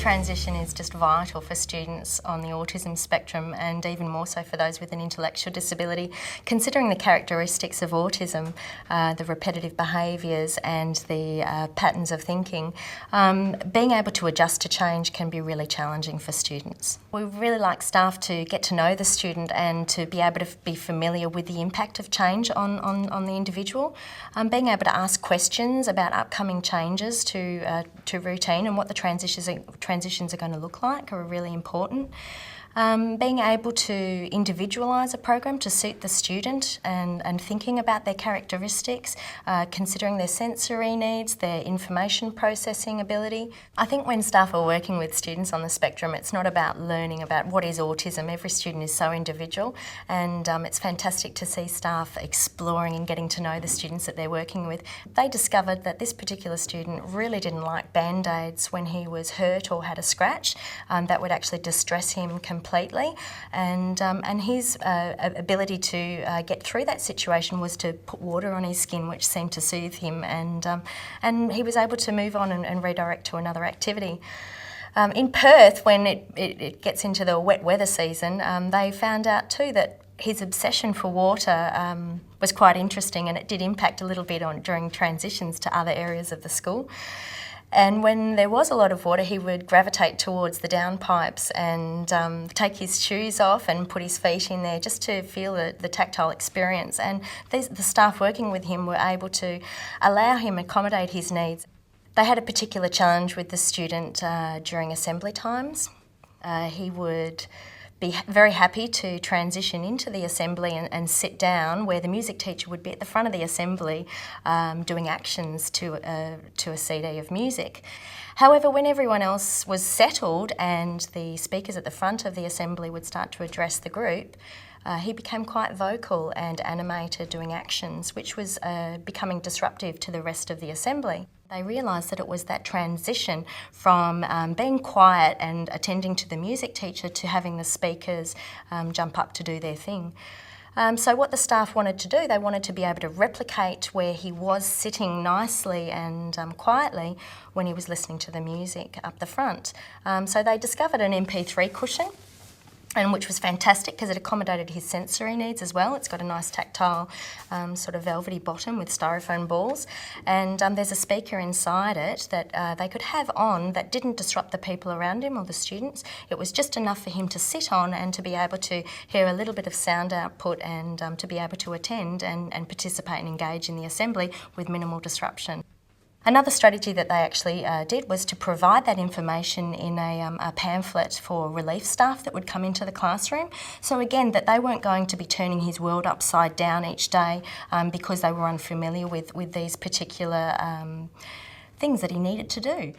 Transition is just vital for students on the autism spectrum, and even more so for those with an intellectual disability. Considering the characteristics of autism, the repetitive behaviours and the patterns of thinking, being able to adjust to change can be really challenging for students. We really like staff to get to know the student and to be able to be familiar with the impact of change on the individual. Being able to ask questions about upcoming changes to routine and what the transitions are going to look like are really important. Being able to individualise a program to suit the student and thinking about their characteristics, considering their sensory needs, their information processing ability. I think when staff are working with students on the spectrum, it's not about learning about what is autism. Every student is so individual, and it's fantastic to see staff exploring and getting to know the students that they're working with. They discovered that this particular student really didn't like Band-Aids when he was hurt or had a scratch. That would actually distress him completely, and his ability to get through that situation was to put water on his skin, which seemed to soothe him, and he was able to move on and redirect to another activity. In Perth, when it gets into the wet weather season, they found out too that his obsession for water was quite interesting, and it did impact a little bit during transitions to other areas of the school. And when there was a lot of water, he would gravitate towards the downpipes and take his shoes off and put his feet in there just to feel the tactile experience. And the staff working with him were able to allow him to accommodate his needs. They had a particular challenge with the student during assembly times. He would be very happy to transition into the assembly and sit down where the music teacher would be at the front of the assembly doing actions to a CD of music. However, when everyone else was settled and the speakers at the front of the assembly would start to address the group, he became quite vocal and animated doing actions, which was becoming disruptive to the rest of the assembly. They realised that it was that transition from being quiet and attending to the music teacher to having the speakers jump up to do their thing. So what the staff wanted to do, they wanted to be able to replicate where he was sitting nicely and quietly when he was listening to the music up the front. So they discovered an MP3 cushion, and which was fantastic because it accommodated his sensory needs as well. It's got a nice tactile sort of velvety bottom with styrofoam balls, and there's a speaker inside it that they could have on that didn't disrupt the people around him or the students. It was just enough for him to sit on and to be able to hear a little bit of sound output and to be able to attend and participate and engage in the assembly with minimal disruption. Another strategy that they actually did was to provide that information in a pamphlet for relief staff that would come into the classroom. So again, that they weren't going to be turning his world upside down each day because they were unfamiliar with these particular things that he needed to do.